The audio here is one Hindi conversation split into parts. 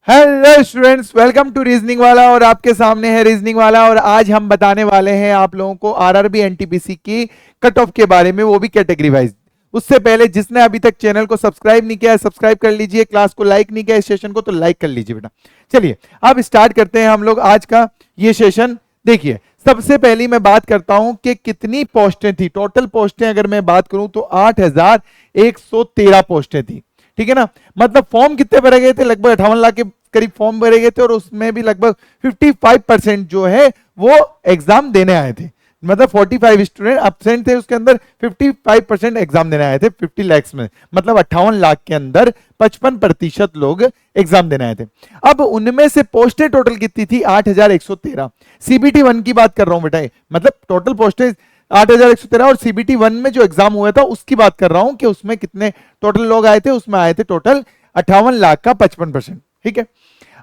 Hello students, welcome to reasoning वाला। और आपके सामने है रीजनिंग वाला। और आज हम बताने वाले हैं आप लोगों को आरआरबी एनटीपीसी की कट ऑफ के बारे में, वो भी कैटेगरी वाइज। उससे पहले जिसने अभी तक चैनल को सब्सक्राइब नहीं किया है सब्सक्राइब कर लीजिए, क्लास को लाइक नहीं किया इस सेशन को तो लाइक कर लीजिए बेटा। चलिए अब स्टार्ट करते हैं हम लोग आज का ये सेशन। देखिए सबसे पहली मैं बात करता हूं कि कितनी पोस्टें थी। टोटल पोस्टें अगर मैं बात करूं तो 8113 पोस्टें थी, ठीक है ना। मतलब फॉर्म कितने भरे गए थे? लगभग 58 लाख के करीब फॉर्म भरे गए थे और उसमें भी लगभग 55% जो है वो एग्जाम देने आए थे। मतलब 45 स्टूडेंट एब्सेंट थे, उसके अंदर 55% एग्जाम देने आए थे 50 लाख में। मतलब 58 लाख के अंदर 55% लोग एग्जाम देने आए थे। अब उनमें से पोस्टें टोटल कितनी थी? 8113। सीबीटी 1 की बात कर रहा हूं बेटा, मतलब टोटल पोस्टें 8113 और सीबीटी 1 में जो एग्जाम हुआ था उसकी बात कर रहा हूं कि उसमें कितने टोटल लोग आए थे। उसमें आए थे टोटल 58 लाख का 55%, ठीक है।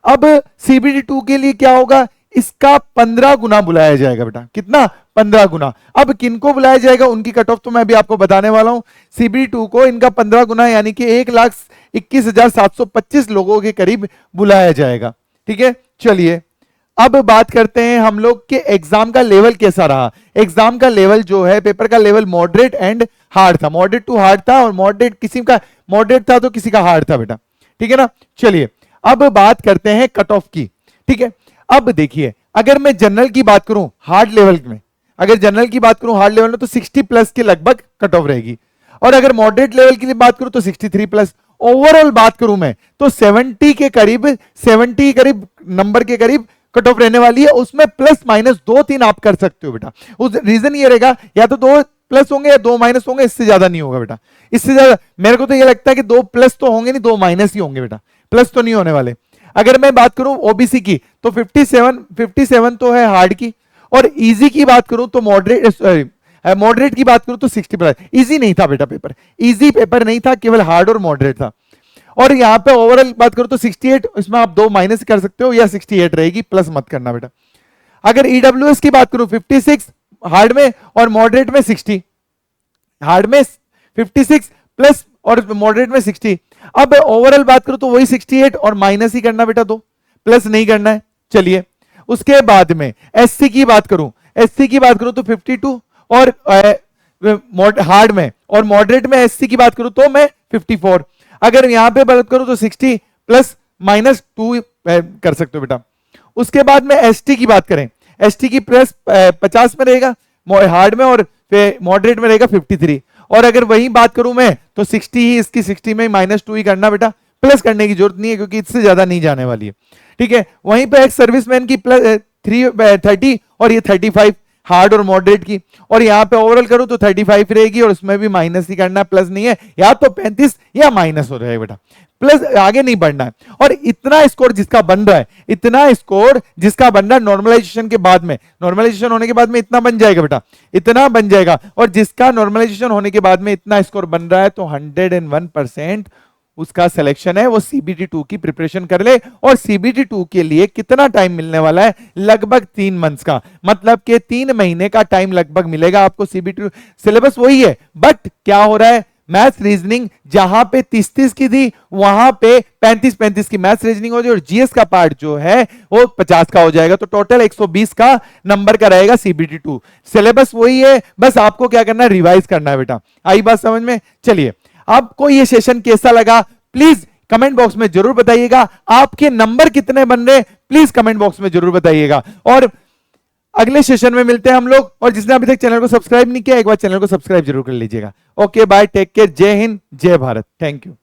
अब सीबीटी 2 के लिए क्या होगा? इसका 15 गुना बुलाया जाएगा बेटा। कितना? 15 गुना। अब किनको बुलाया जाएगा उनकी कट ऑफ तो मैं अभी आपको बताने वाला हूं। सीबीटी 2 को इनका 15 गुना यानी कि 1,21,725 लोगों के करीब बुलाया जाएगा, ठीक है। चलिए अब बात करते हैं हम लोग के एग्जाम का लेवल कैसा रहा। एग्जाम का लेवल जो है, पेपर का लेवल मॉडरेट एंड हार्ड था। मॉडरेट टू हार्ड था, और मॉडरेट किसी का मॉडरेट था तो किसी का हार्ड था बेटा, ठीक है ना। चलिए अब बात करते हैं कट ऑफ की, ठीक है। अब देखिए अगर मैं जनरल की बात करूं हार्ड लेवल में, अगर जनरल की बात करूं हार्ड लेवल में तो 60 प्लस के लगभग कट ऑफ रहेगी। और अगर मॉडरेट लेवल की बात करूं तो 63 प्लस। ओवरऑल बात करूं मैं तो 70 के करीब नंबर के करीब कट ऑफ रहने वाली है। उसमें प्लस माइनस 2-3 आप कर सकते हो बेटा। उस रीजन ये रहेगा या तो 2 प्लस होंगे या 2 माइनस होंगे, इससे ज्यादा नहीं होगा बेटा। इससे ज्यादा मेरे को तो ये लगता है कि 2 प्लस तो होंगे नहीं, 2 माइनस ही होंगे बेटा, प्लस तो नहीं होने वाले। अगर मैं बात करूं ओबीसी की तो 57 तो है हार्ड की। और इजी की बात करूं तो मॉडरेट की बात करूं तो 60 प्लस। इजी नहीं था बेटा पेपर, इजी पेपर नहीं था, केवल हार्ड और मॉडरेट था। और यहां पे ओवरऑल बात करूं तो 68, इसमें आप 2 माइनस कर सकते हो या 68 रहेगी, प्लस मत करना बेटा। अगर ईडब्ल्यूएस की बात करूं 56 हार्ड में और मॉडरेट में 60, हार्ड में 56 प्लस और मॉडरेट में 60। अब ओवरऑल बात करूं तो वही 68 और माइनस ही करना बेटा, 2 प्लस नहीं करना है। चलिए उसके बाद में एससी की बात करूं, एससी की बात करूं तो 52 और हार्ड में, और मॉडरेट में एससी की बात करूं तो मैं 54। अगर यहां पे बात करूं तो 60 प्लस माइनस 2 कर सकते हो बेटा। उसके बाद में एसटी की बात करें, एसटी की प्लस 50 में रहेगा हार्ड में, और मॉडरेट में रहेगा 53। और अगर वही बात करूं मैं तो 60 ही, इसकी 60 में -2 ही करना बेटा, प्लस करने की जरूरत नहीं है क्योंकि इससे ज्यादा नहीं जाने वाली है, ठीक है। वहीं पे एक सर्विसमैन की प्लस 30 और ये 35 हार्ड और मॉडरेट की। और यहां पे ओवरऑल करूं तो 35 रहेगी और उसमें भी माइनस ही करना है, प्लस नहीं है। या तो 35 या माइनस हो रहा है बेटा, प्लस आगे नहीं बढ़ना है। और इतना स्कोर जिसका बन रहा है, इतना स्कोर जिसका बन रहा है नॉर्मलाइजेशन के बाद में, नॉर्मलाइजेशन होने के बाद में इतना बन जाएगा बेटा, इतना बन जाएगा। और जिसका नॉर्मलाइजेशन होने के बाद में इतना स्कोर बन रहा है तो 101% उसका सिलेक्शन है, वो सीबीटी 2 की प्रिपरेशन कर ले। और सीबीटी 2 के लिए कितना टाइम मिलने वाला है? लगभग 3 मंथ्स का, मतलब कि 3 महीने का टाइम लगभग मिलेगा आपको। सीबीटी सिलेबस वही है, बट क्या हो रहा है, मैथ्स रीजनिंग जहां पे 30-30 की थी वहां पे 35-35 की मैथ्स रीजनिंग हो जाए, और जीएस का पार्ट जो है वो 50 का हो जाएगा। तो टोटल 120 का नंबर का रहेगा सीबीटी 2। सिलेबस वही है, बस आपको क्या करना है, रिवाइज करना है बेटा। आई बात समझ में? चलिए आपको ये सेशन कैसा लगा प्लीज कमेंट बॉक्स में जरूर बताइएगा। आपके नंबर कितने बन रहे प्लीज कमेंट बॉक्स में जरूर बताइएगा। और अगले सेशन में मिलते हैं हम लोग। और जिसने अभी तक चैनल को सब्सक्राइब नहीं किया एक बार चैनल को सब्सक्राइब जरूर कर लीजिएगा। ओके बाय, टेक केयर, जय हिंद, जय भारत, थैंक यू।